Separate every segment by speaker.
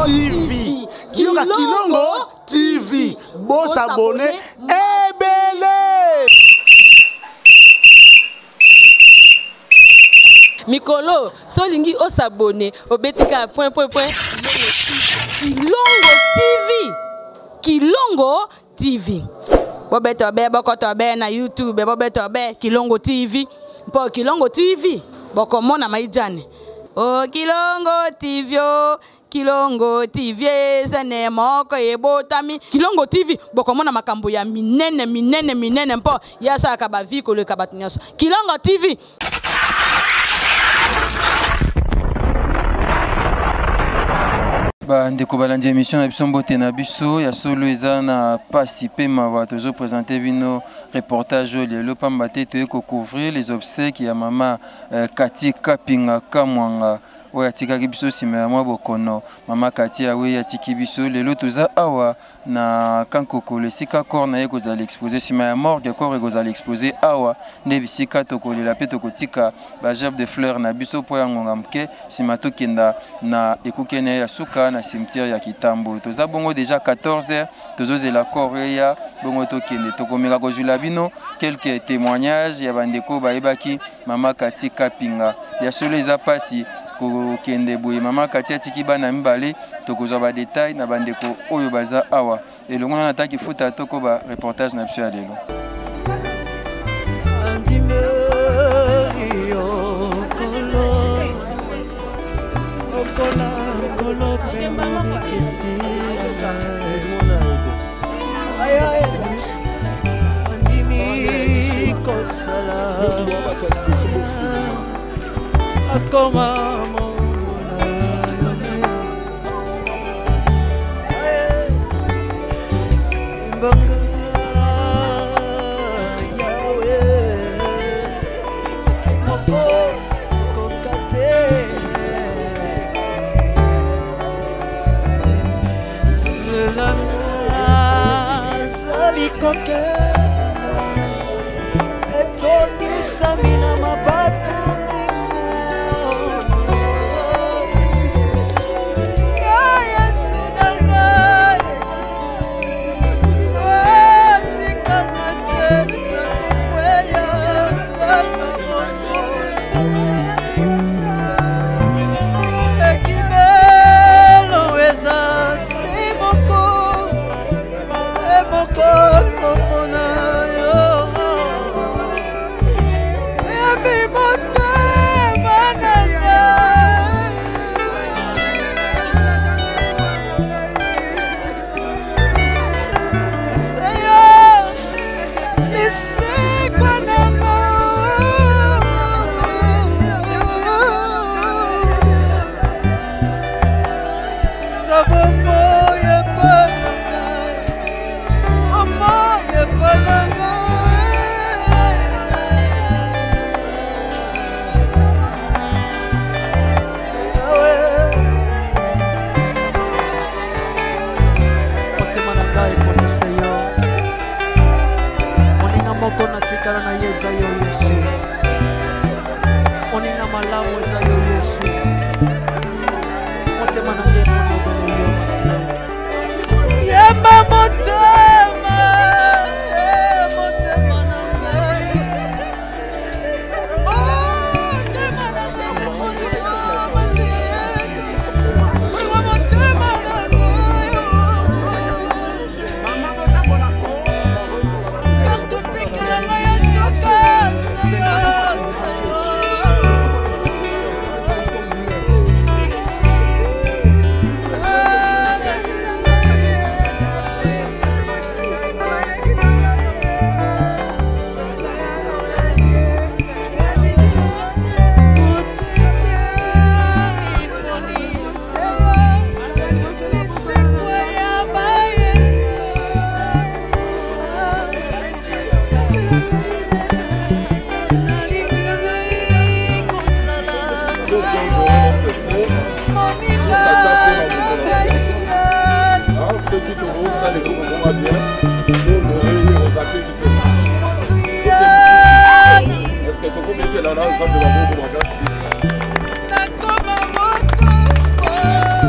Speaker 1: TV. Kilongo TV. Bon s'abonner. Ebele.
Speaker 2: Mikolo, solingi o s'abonner. Obetika point. Kilongo TV. Kilongo TV. Bobetobe, bokotobe na YouTube, bobetobe Kilongo TV. Po Kilongo TV. Bokomona maijane. Oh Kilongo TV, oh Kilongo TV, sene moko ebotami. Kilongo TV, bokomona makambo ya minene mpo yasa akabaviko le kabatunyaso. Kilongo TV.
Speaker 3: Ndeko balandi émission na biso mbote na biso ya solo eza na pasi pe mawa tozo présenter vino reportage lelo pamba te to couvrir les obsèques ya mama Kati Kapinga Kamwanga oya tikaki biso sima ya mwa bokono mama Kati awe ya tiki biso lelo toza awa na kankoko le sika corps na ye kozala exposé sima ya morgue corps kozala exposé awa nde bisika tokolela pe tokotika ba gerbe de fleurs na biso po ya ngonga mke sima tokenda na ekukene ya suka na cimetière ya Kitambo toza bongo déjà 14h tozozela corps ya bongo tokende tokomeka kozula bino quelques témoignages ya bandeko bayebaki mama Kati Kapinga ya solo eza pasi kende boye mama Kati atiki bana mibale tokozwa ba détail na bandeko oyo baza awa elongo na nataki futa toko ba reportage na biso ya lelo
Speaker 4: Samina mabaka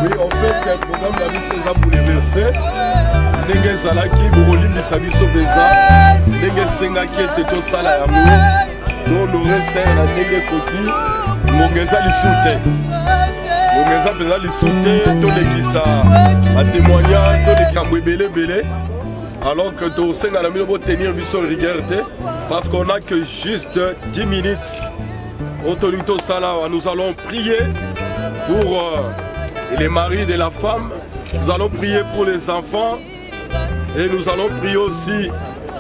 Speaker 5: Oui, on fait un programme
Speaker 4: ezalaki bokolimbisa biso mpenza ndenge esengaki ete tosala yango tolore sere na ndenge ekoki ngonga eza lisu te ngonga eza mpenza lisu te tolekisa batémoignage tolekisamo ebele alors que tosenga na bino botenir biso rigueur te parce qu'on a que juste 10 minutes nous allons prier pour les maris de la femme, nous allons prier pour les enfants et nous allons prier aussi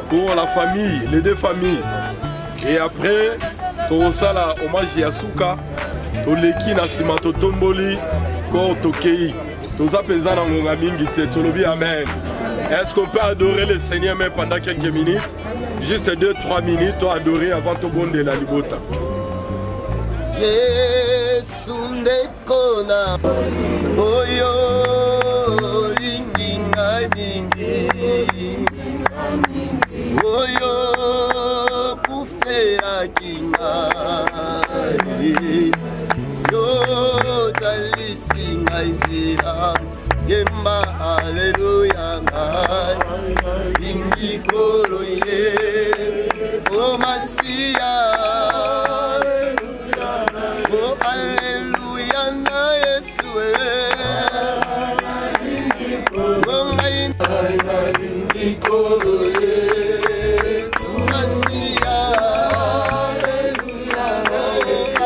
Speaker 4: pour la famille, les deux familles. Et après, pour ça, hommage Yasuka, Toleki Nasima Totomboli, Ko Tokei, nous appelons dans mon Amen. Est-ce qu'on peut adorer le Seigneur même pendant quelques minutes? Juste 2-3 minutes pour adorer avant de bon de la libota.
Speaker 5: Yesu ndekona oyo linginga mingi oyo kufea kinga yo talisinga nzira yemba haleluya ingikolo ye o Masia. Oh, Alleluia, na Yesu. Oh, my Masia.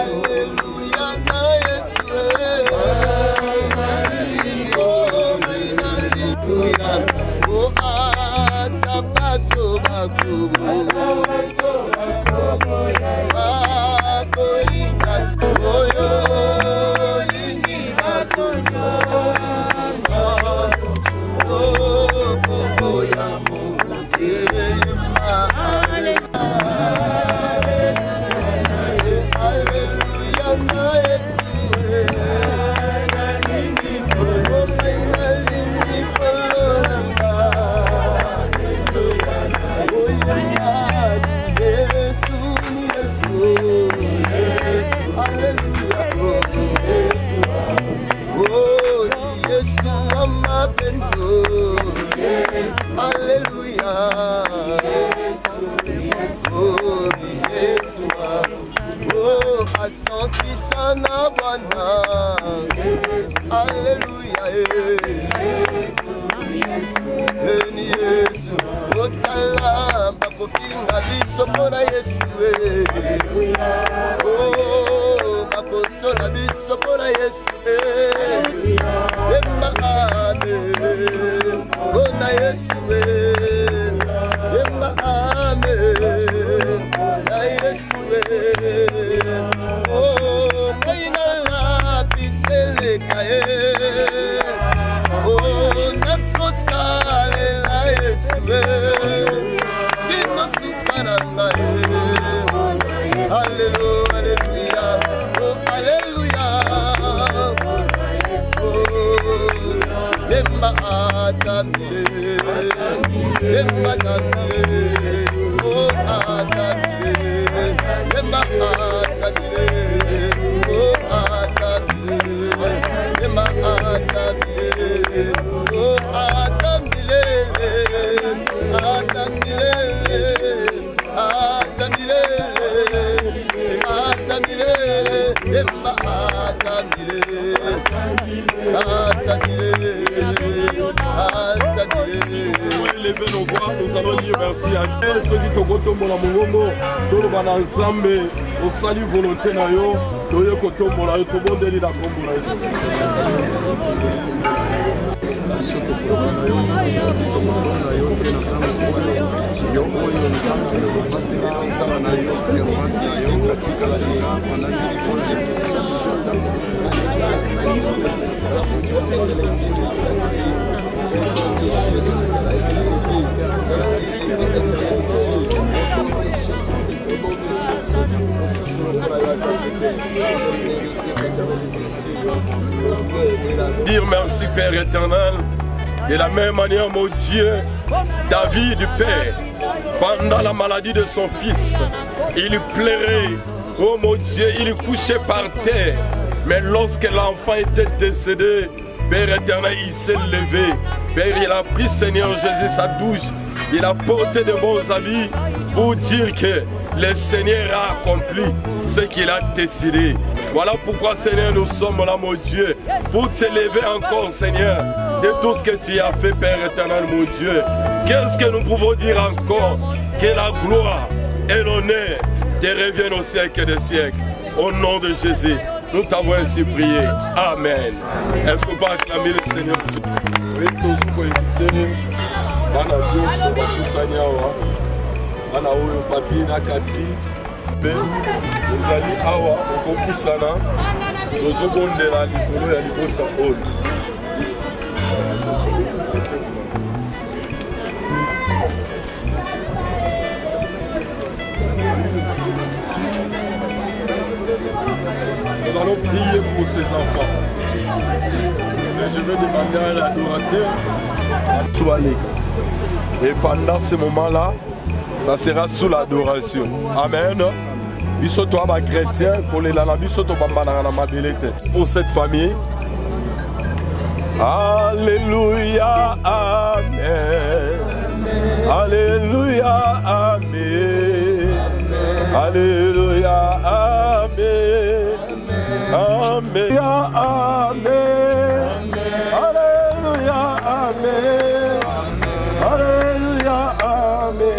Speaker 5: Alleluia, na Yesu. Oh, my Alleluia. Oh, atapato bakubu. Nous allons dire merci à Dieu. Ceux qui ont ensemble, au salut volonté na yo, toye kotombola yo, to bondeli na kombola yo. Dire merci Père éternel. De la même manière, mon Dieu, David, Père, pendant la maladie de son fils, il pleurait. Oh mon Dieu, il couchait par terre. Mais lorsque l'enfant était décédé, Père éternel, il s'est levé. Père, il a pris, Seigneur Jésus, sa douche. Il a porté de bons habits pour dire que le Seigneur a accompli ce qu'il a décidé. Voilà pourquoi, Seigneur, nous sommes là, mon Dieu, pour t'élever encore, Seigneur, de tout ce que tu as fait, Père éternel, mon Dieu. Qu'est-ce que nous pouvons dire encore? Que la gloire et l'honneur te reviennent au siècle des siècles. Au nom de Jésus, nous t'avons ainsi prié. Amen. Est-ce qu'on peut acclamer le Seigneur? Oui, tous pour éviter. Bana Dios, bakusanya wa. Bana oyo papi na kati. Pe, ozali awa, okokusana. Tozobondela likolo ya libota oyo. Nous allons prier pour ces enfants. Et je vais demander à l'adorateur à soigner. Et pendant ce moment-là, ça sera sous l'adoration. Amen. Pour cette famille. Alléluia, Amen. Alléluia, Amen. Alléluia, Amen. Amen. Amen. Alléluia, Amen. Alléluia, Amen.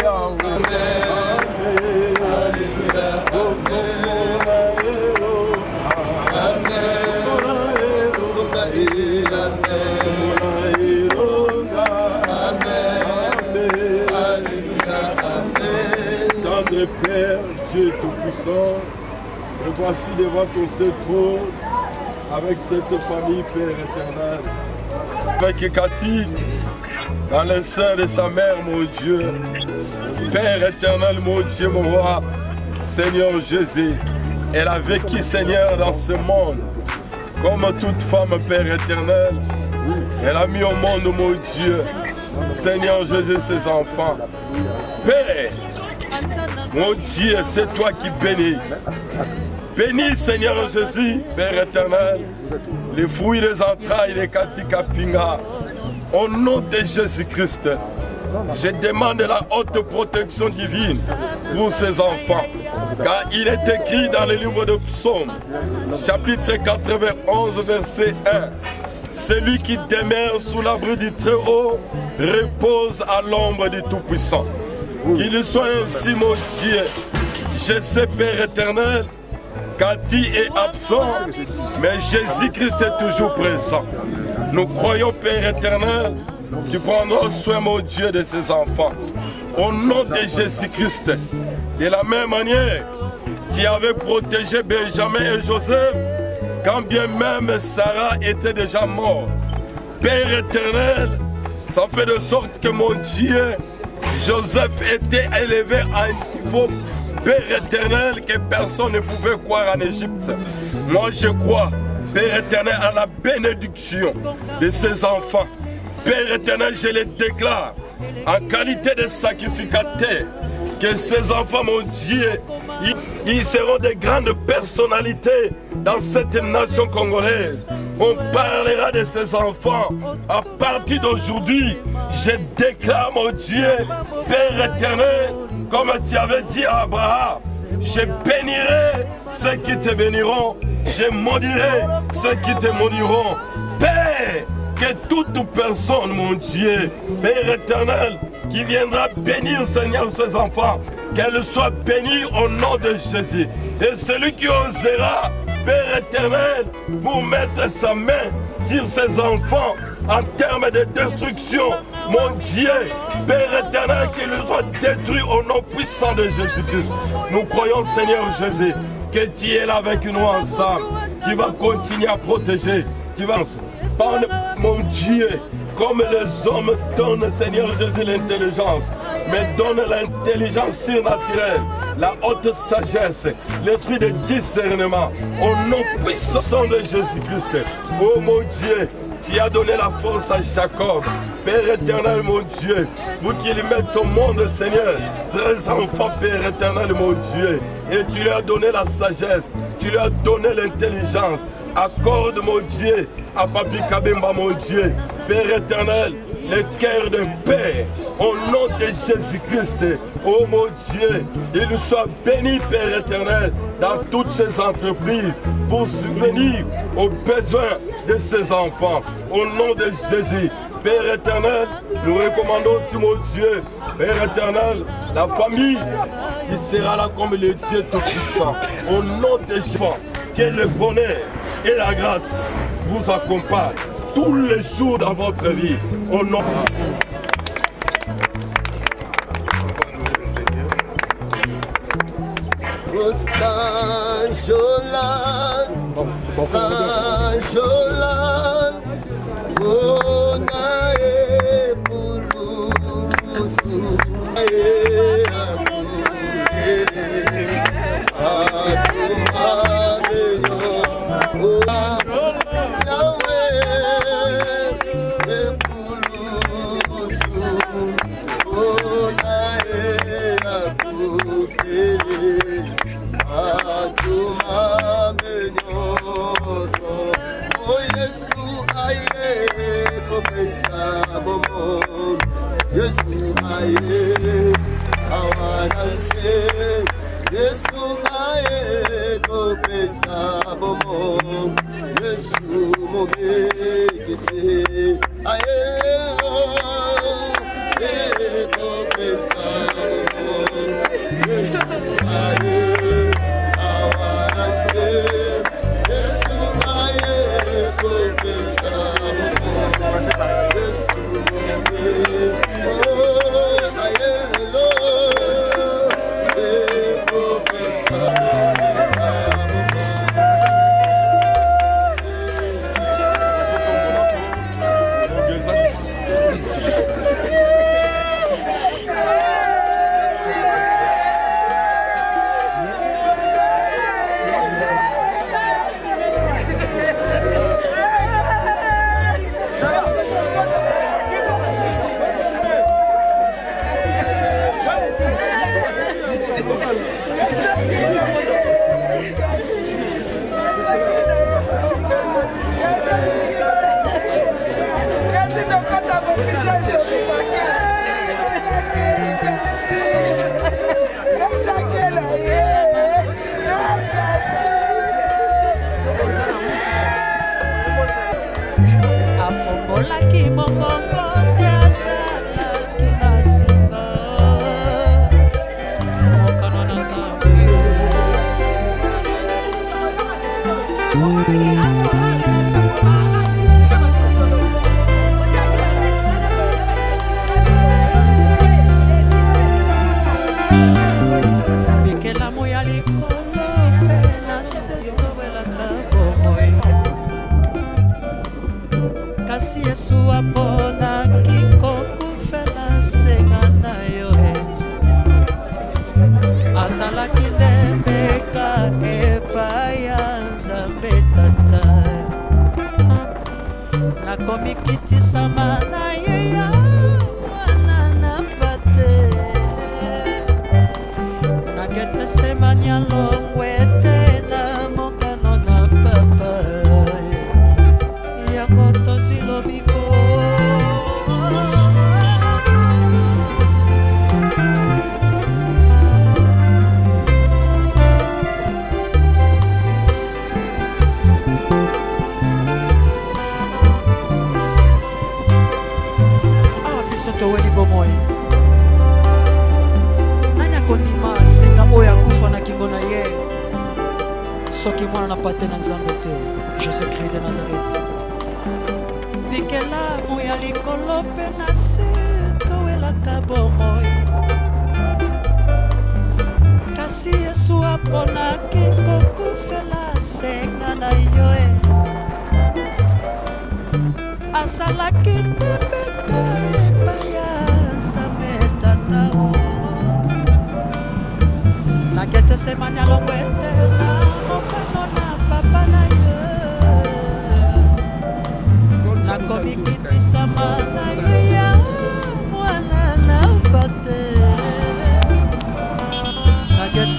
Speaker 5: Tendre Père, Dieu Tout-Puissant, me voici devant ton seul trône avec cette famille, Père éternel. Avec Cathy, dans le sein de sa mère, mon Dieu. Père éternel, mon Dieu, mon roi, Seigneur Jésus, elle a vécu, Seigneur, dans ce monde. Comme toute femme, Père éternel, elle a mis au monde, mon Dieu, Seigneur Jésus, ses enfants. Père, mon Dieu, c'est toi qui bénis. Bénis, Seigneur Jésus, Père éternel, les fruits des entrailles de Katika Pinga. Au nom de Jésus-Christ, je demande la haute protection divine pour ces enfants. Car il est écrit dans le livre de Psaume, chapitre 91, verset 1. Celui qui demeure sous l'abri du Très-Haut repose à l'ombre du Tout-Puissant. Qu'il soit ainsi, mon Dieu. Je sais, Père éternel, Cathy est absent, mais Jésus-Christ est toujours présent. Nous croyons, Père éternel, tu prendras soin, mon Dieu, de ses enfants. Au nom de Jésus-Christ, de la même manière, tu avais protégé Benjamin et Joseph, quand bien même Sarah était déjà morte. Père éternel, ça fait de sorte que, mon Dieu, Joseph était élevé à un niveau, Père éternel, que personne ne pouvait croire en Égypte. Moi, je crois, Père éternel, à la bénédiction de ses enfants. Père éternel, je les déclare en qualité de sacrificateur, que ces enfants, mon Dieu, ils seront des grandes personnalités dans cette nation congolaise. On parlera de ces enfants. À partir d'aujourd'hui, je déclare, mon Dieu, Père éternel, comme tu avais dit à Abraham, je bénirai ceux qui te béniront, je maudirai ceux qui te maudiront. Père, que toute personne, mon Dieu, Père éternel, qui viendra bénir, Seigneur, ses enfants, qu'elle soit bénie au nom de Jésus. Et celui qui osera, Père éternel, pour mettre sa main sur ses enfants en termes de destruction, mon Dieu, Père éternel, qu'il soit détruit au nom puissant de Jésus-Christ. Nous croyons, Seigneur Jésus, que tu es là avec nous ensemble. Tu vas continuer à protéger. Tu vas, mon Dieu, comme les hommes donnent, Seigneur Jésus, l'intelligence, mais donne l'intelligence surnaturelle, la haute sagesse, l'esprit de discernement, au nom puissant de Jésus-Christ. Oh mon Dieu, tu as donné la force à Jacob, Père éternel, mon Dieu, pour qu'il mette au monde, Seigneur, ses enfants, Père éternel, mon Dieu, et tu lui as donné la sagesse, tu lui as donné l'intelligence, accorde, mon Dieu, à Papi Kabemba, mon Dieu, Père éternel, le cœur de paix, au nom de Jésus-Christ. Oh mon Dieu, il soit béni, Père éternel, dans toutes ces entreprises, pour subvenir aux besoins de ses enfants. Au nom de Jésus, Père éternel, nous recommandons aussi, mon Dieu, Père éternel, la famille qui sera là comme le Dieu Tout-Puissant. Au nom de Jésus, que le bonheur et la grâce vous accompagnent tous les jours dans votre vie. Au nom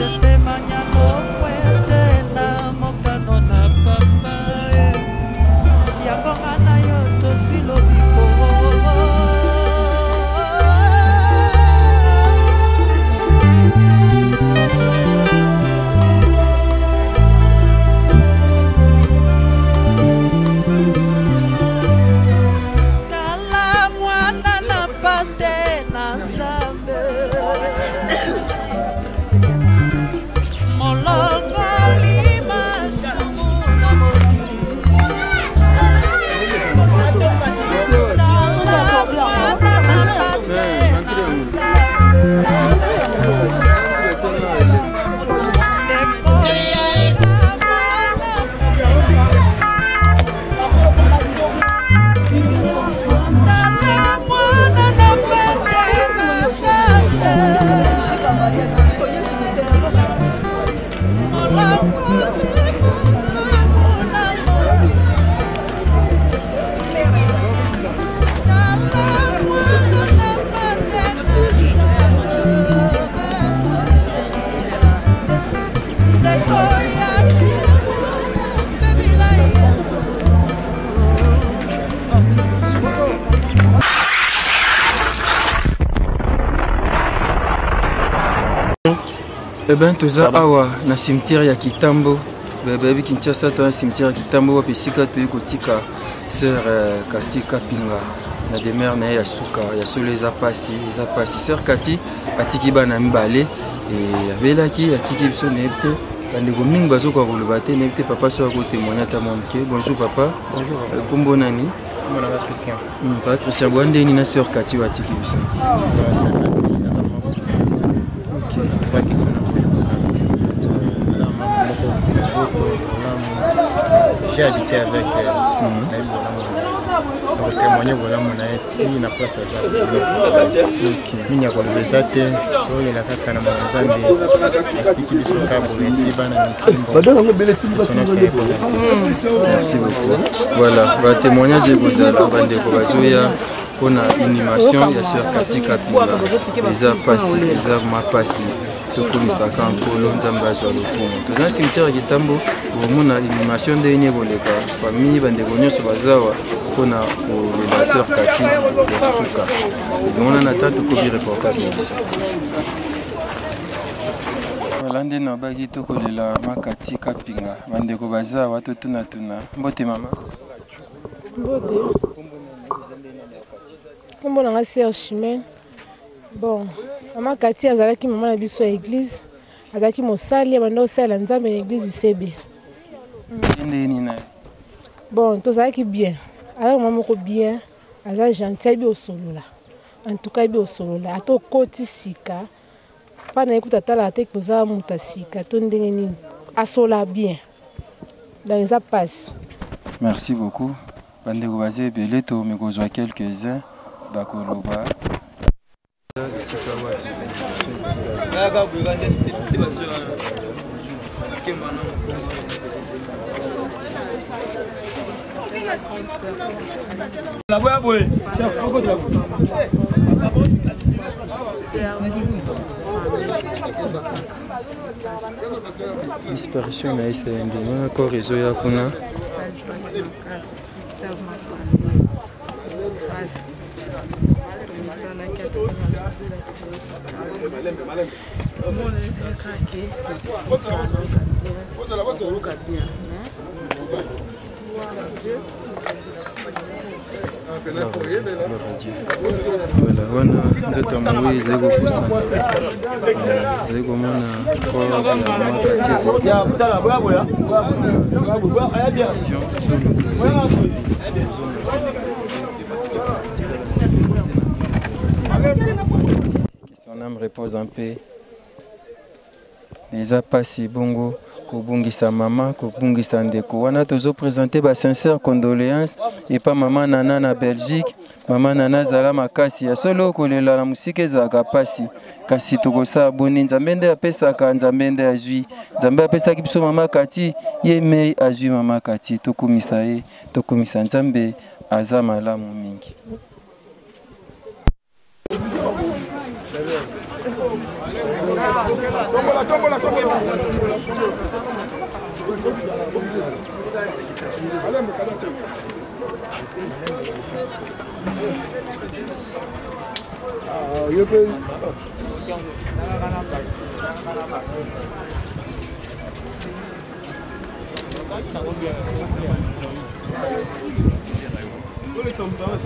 Speaker 6: Te se mañana puede la moca no na papá.
Speaker 3: Eh bien, toza awa na cimetière ya Kitambo. Baby Kinshasa to na cimetière ya Kitambo wa pesika to ekotika sœur Kati Kapinga na demeure na ya suka ya solo eza pasi sœur Kati atiki bana mibale et abelaki atiki biso nebte bandeko mingi bazoka koloba te nebte papa so akotémoigner ata moke. Bonjour papa. Bonjour. Kombo nani? Christian. Papa Christian Bwandeni na sœur Kati wa atiki biso.
Speaker 6: J'ai habité avec pour témoigner voilà mon aïe na place à il y a quoi le bezate il y a la kaka na mazambi qui biso ka boleti bana
Speaker 3: merci beaucoup. Voilà, va témoignage vous allez bande ko bazoya pona animation ya sœur Kati Kapinga eza pasi eza ma pasi tokomisaka nkolo nzambe azwa lokumu toza na cimetière ya Kitambo omona animation nde ine koleka famille bandeko nyonso bazawa mpona kolela sœur Kati ya suka elongona na ta tokobi reportage na biso. Voilà nde nabaki tokolela Kati Kapinga bandeko bazawa totunatuna. Mbote mama.
Speaker 7: Mbote. Kombo nanga Serge Chimène. Bon, Maman Kati azalaki maman na biso ya église, azalaki mosali abanda osala nzambe na église Isebe. Bon, tozalaki bien. Alors maman moko bien, aza gentil bi osolola. En tout cas bi osolola, ato koti sika. Pa na ekuta tala ate koza muta sika, to ndenge nini asola bien. Donc ça passe.
Speaker 3: Merci beaucoup. Bandeko bazé belé to me kozwa quelques-uns bakoloba. Disparition na STMB, encore réseau ya kuna. Voilà, wana nzoto mwe ezeko kusana. Ezeko mona kwa son âme repose en paix. Les apasi bongo kobungisa mama kobungisa ndeko wana tozo présenter ba sincère condoléances et pas maman nana na Belgique maman nana zala makasi ya solo kolela na musike za kapasi kasi tokosa boni nzambe nde apesaka nzambe nde azwi nzambe apesaki biso mama Kati yeme azwi mama Kati tokomisa nzambe aza malamu mingi.
Speaker 5: Tombola.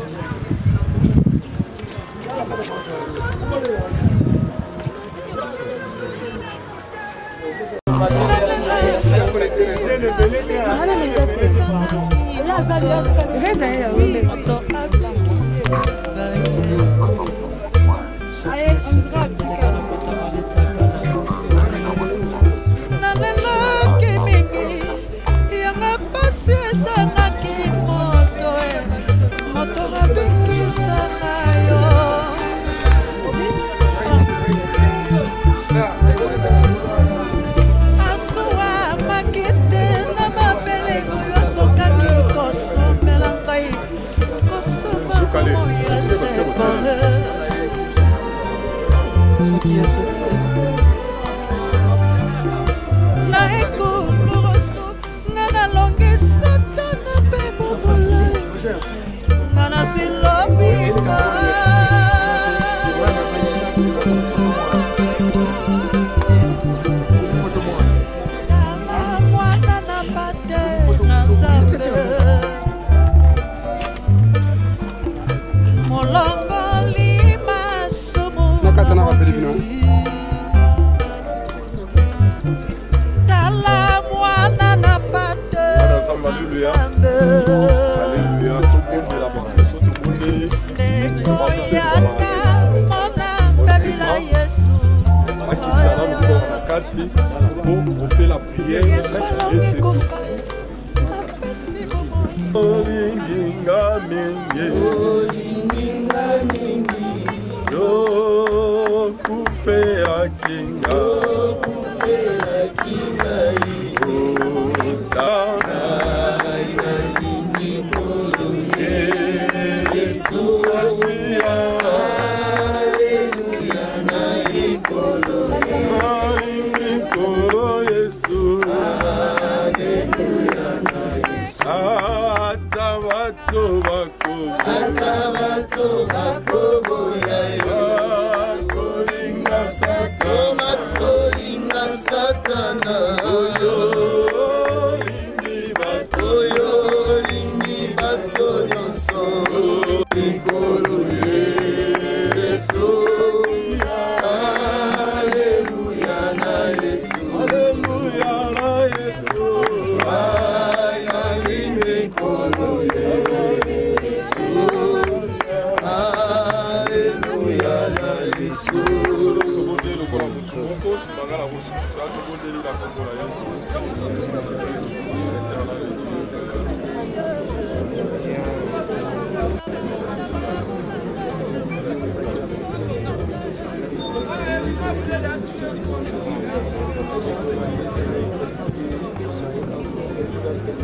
Speaker 8: Ce qui est sauté.
Speaker 4: Alléluia. Alléluia. Tout le monde est là-bas. Tout le monde est on fait la prière et c'est tout.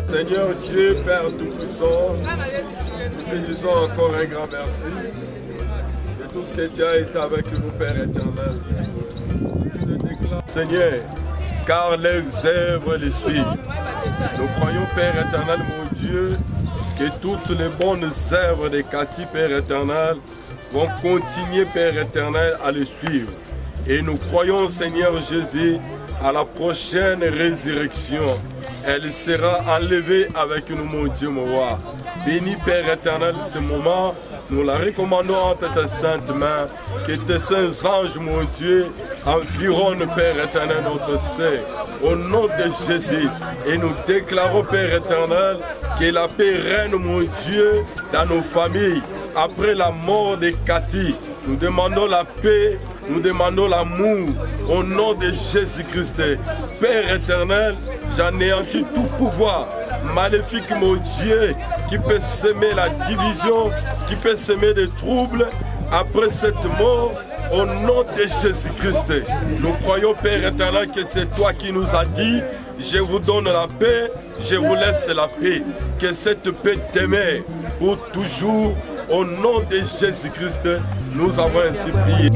Speaker 4: Seigneur Dieu, Père Tout-Puissant, nous te disons encore un grand merci de tout ce que tu as été avec nous, Père éternel. Seigneur, car les œuvres les suivent. Nous croyons, Père éternel, mon Dieu, que toutes les bonnes œuvres de Cathy, Père éternel, vont continuer, Père éternel, à les suivre. Et nous croyons, Seigneur Jésus, à la prochaine résurrection. Elle sera enlevée avec nous, mon Dieu, mon roi. Bénis, Père éternel, ce moment. Nous la recommandons entre tes saintes mains. Que tes saints anges, mon Dieu, environnent, Père éternel, notre sein. Au nom de Jésus. Et nous déclarons, Père éternel, que la paix règne, mon Dieu, dans nos familles. Après la mort de Cathy, nous demandons la paix, nous demandons l'amour au nom de Jésus-Christ. Père éternel, j'anéantis tout pouvoir maléfique, mon Dieu, qui peut semer la division, qui peut semer des troubles après cette mort. Au nom de Jésus-Christ, nous croyons, Père éternel, que c'est toi qui nous as dit, je vous donne la paix, je vous laisse la paix. Que cette paix demeure pour toujours. Au nom de Jésus-Christ, nous avons ainsi prié.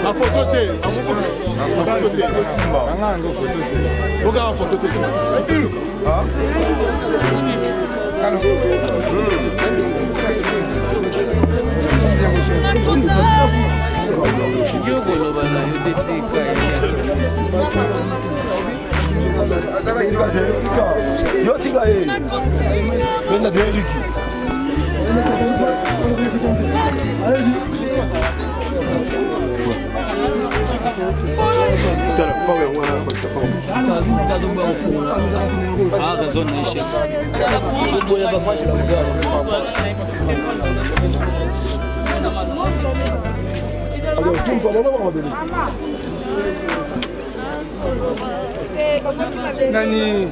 Speaker 1: La photo T. Regarde la photo T. Nani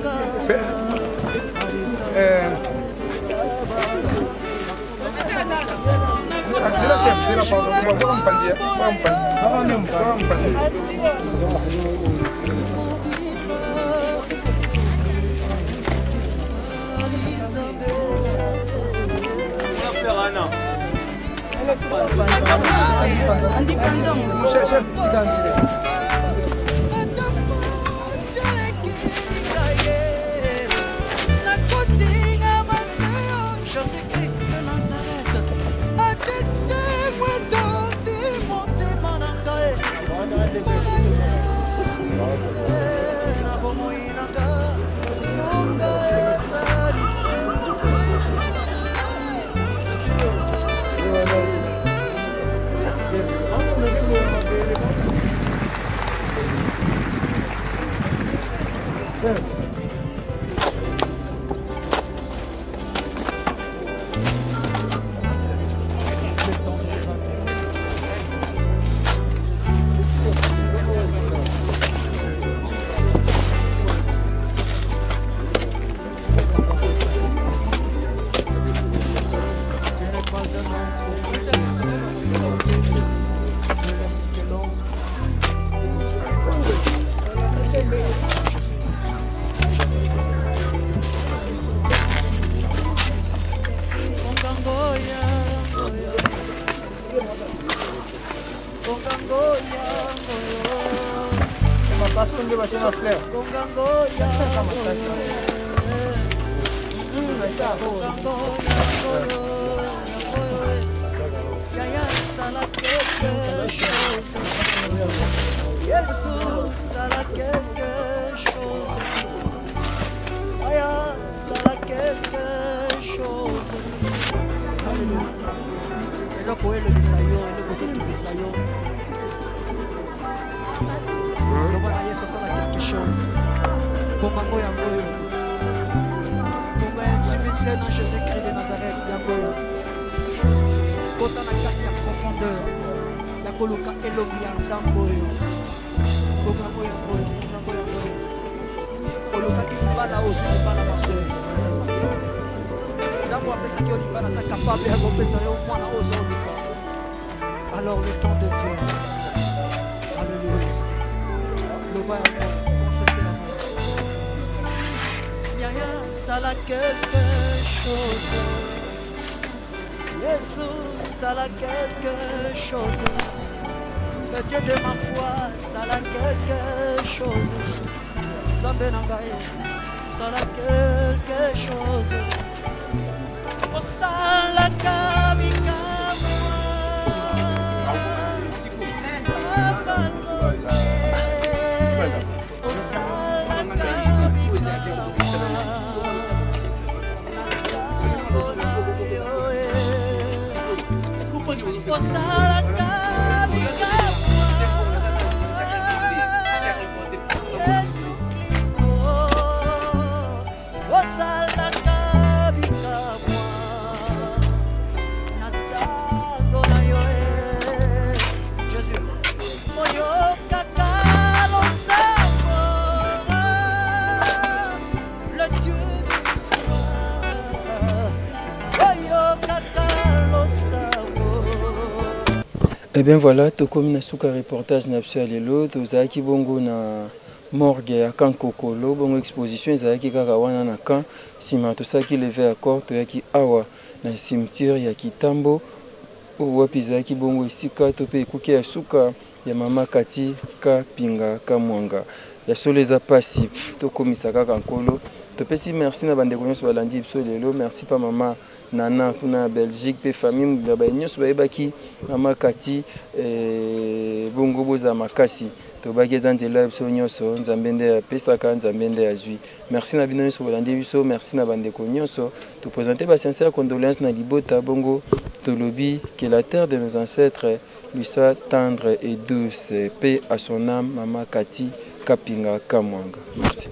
Speaker 8: Alors le temps de Dieu. Alléluia. Le roi confessez la main. Yaya, ça l'a quelque chose. Jésus, ça l'a quelque chose. Le Dieu de ma foi, ça l'a quelque chose. Zambenangaye, ça l'a quelque chose. Oh, ça l'a kabika.
Speaker 3: Eh bien voilà, tokomi na suka reportage na biso ya lelo tozalaki bongo na morgue ya camp Kokolo bongo exposition ezalaki kaka wana na camp nsima tosalaki leve ya corps toyaki awa na cimetière ya Kitambo wapi ezalaki bongo esika to mpe ekuke ya suka ya mama Kati Kapinga Kamwanga ya solo eza pasi tokomisa kaka nkolo topesi merci na bandeko nyonso balandi biso lelo merci pa mama Nana kuna Belgique pe famille ba nyonso bayebaki mama Kati bongo boza makasi tobaki eza nzela biso nyonso nzambe nde apesaka nzambe nde azwi merci na bino nyonso balandi biso merci na bandeko nyonso to présenter ba sincère condoléances na libota bongo tolobi que la terre de nos ancêtres lui soit tendre et douce paix à son âme mama Kati Kapinga Kamwanga merci.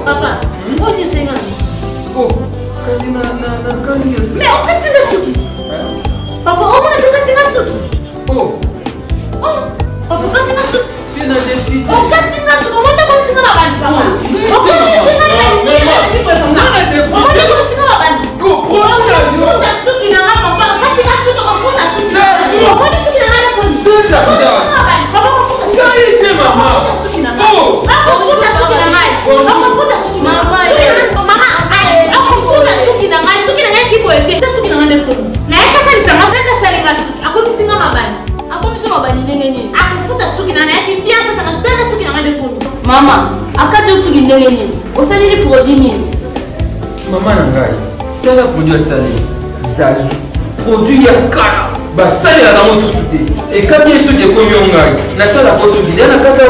Speaker 9: Papa, what you saying?
Speaker 3: Oh, kasi na kanya sa.
Speaker 9: Me, okay tina suki. Papa, o mo na duka tina suki.
Speaker 3: Oh.
Speaker 9: Oh, papa, so tina suki.
Speaker 3: Tina despisa.
Speaker 9: O ka tina suki, o mo na kami singa mabani, papa. O ka mo singa mabani, singa mabani, papa. Na na despisa. O mo na kami singa mabani.
Speaker 3: Go, go,
Speaker 9: ndenge nini osaleli produit nini
Speaker 3: Maman Nangai, tu as un produit installé. Zazu, produit à kala. Bah, ça y est, la souté. Et quand il est sous des communes, la salle a posé l'idée, la cata.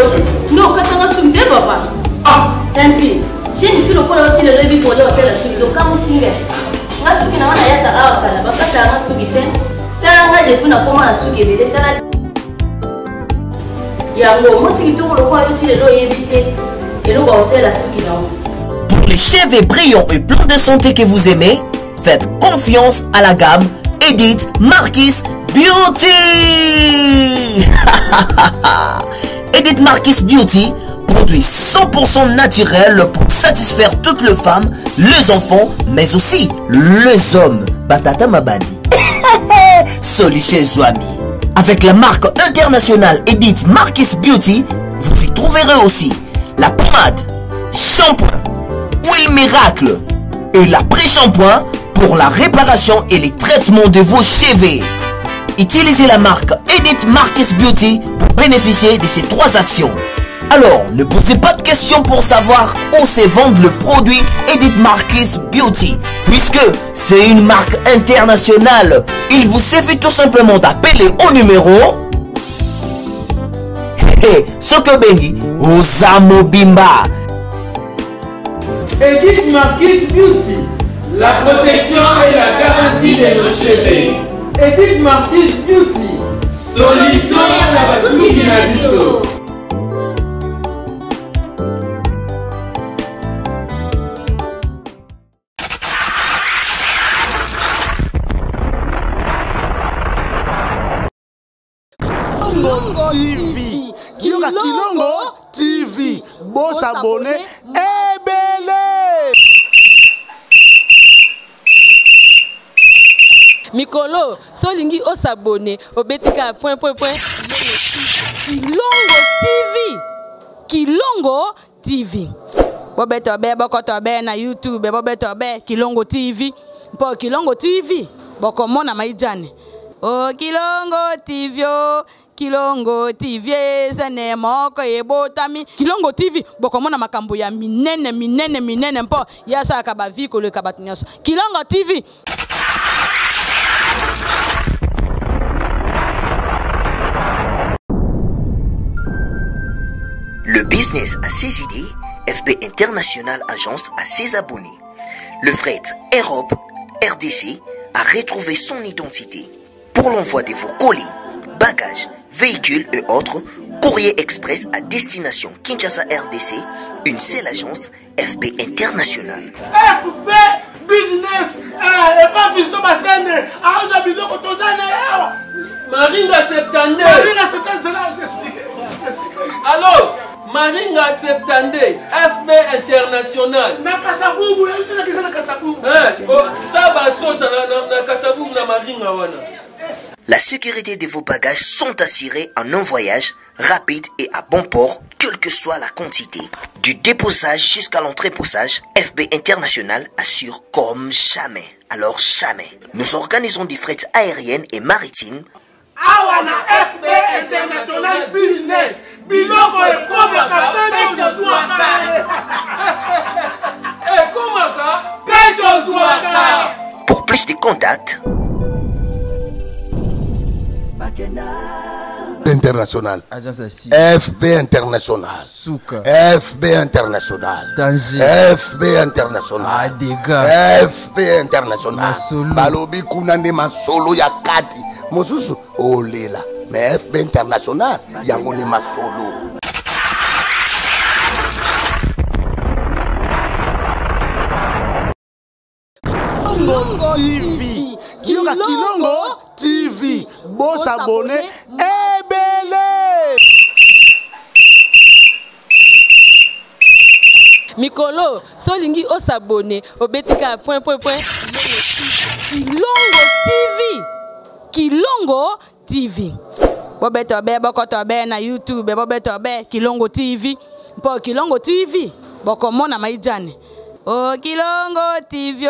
Speaker 9: non katanga sumide papa
Speaker 3: Ah,
Speaker 9: tanti j'ai une fille au point où tu le levis pour dire c'est la suite donc quand vous signez nga suki na wana yata awa kala bakata nga suki te tala nga depuis na koma na suki bele tala yango mo siki to ko yo ti le lo yebite et lo ba aussi la suki na.
Speaker 10: Pour les cheveux brillants et pleins de santé que vous aimez, faites confiance à la gamme Edith Marquis Beauty. Edith Marquis Beauty, produit 100% naturel pour satisfaire toutes les femmes, les enfants, mais aussi les hommes. Batata Mabandi. Solution Zouami. Avec la marque internationale Edith Marquis Beauty, vous y trouverez aussi la pommade, shampoing, huile miracle et l'après-shampoing pour la réparation et les traitements de vos cheveux. Utilisez la marque Edith Marquis Beauty pour bénéficier de ces 3 actions. Alors, ne posez pas de questions pour savoir où se vend le produit Edith Marquis Beauty, puisque c'est une marque internationale. Il vous suffit tout simplement d'appeler au numéro Sokobengi Osamo Bimba.
Speaker 3: Edith Marquis Beauty, la protection et la garantie de nos cheveux. Edith Marquis Beauty, solution à la sous-binadiso.
Speaker 1: TV. Kioka Kilongo TV. Bon s'abonner. Ebele.
Speaker 2: Mikolo, solingi o s'abonner au betika point. Kilongo TV. Kilongo TV. Bobeto be bokoto be na YouTube, bobeto be Kilongo TV. Po Kilongo TV. Boko mona maijane. Oh Kilongo TV. Kilongo TV sene moko ebotami Kilongo TV bokomona makambo ya minene mpo yasa akaba viko le kabatinyaso Kilongo TV.
Speaker 10: Le business a ses idées, FB International Agence a ses abonnés. Le fret Europe, RDC, a retrouvé son identité. Pour l'envoi de vos colis, bagages, véhicules et autres, courrier express à destination Kinshasa RDC, une seule agence, FB International.
Speaker 1: FB Business, et pas Fisto Bassene, à Ozabizo Kotozane.
Speaker 3: Maringa Septande.
Speaker 1: Maringa Septande, c'est là où j'explique.
Speaker 3: Alors, Maringa Septande, FB International.
Speaker 1: Nakasavubu, elle dit que Nakasavubu.
Speaker 3: Ça va sauter na Nakasavubu na Maringa wana.
Speaker 10: La sécurité de vos bagages sont assurés en un voyage rapide et à bon port, quelle que soit la quantité. Du déposage jusqu'à l'entreposage, FB International assure comme jamais. Alors jamais. Nous organisons des frettes aériennes et maritimes.
Speaker 1: Awana FB International Business. Biloko et Komaka, Peto Zouaka.
Speaker 10: Pour plus de contacts,
Speaker 1: International. FB International.
Speaker 3: Souka.
Speaker 1: FB International.
Speaker 3: Danger.
Speaker 1: FB International.
Speaker 3: Dégâts.
Speaker 1: FB International.
Speaker 3: Masolo.
Speaker 1: Balobi kunande masolo ya kati. Mosusu olela. Mais FB International yango ni masolo. Kilongo TV. Kioka Kilongo TV. Bon s'abonner. Ebele.
Speaker 2: Mikolo, solingi o s'abonner au betika point. Kilongo TV. Kilongo TV. Bobeto be bokoto be na YouTube, bobeto be Kilongo TV. Po Kilongo TV bokomona maijane. Oh Kilongo TV.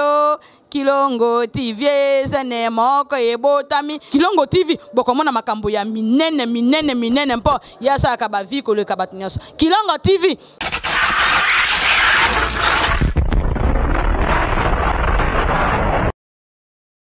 Speaker 2: Kilongo TV sene moko ebotami Kilongo TV bokomona makambo ya minene mpo yasa akaba viko le kabatinyaso Kilongo TV.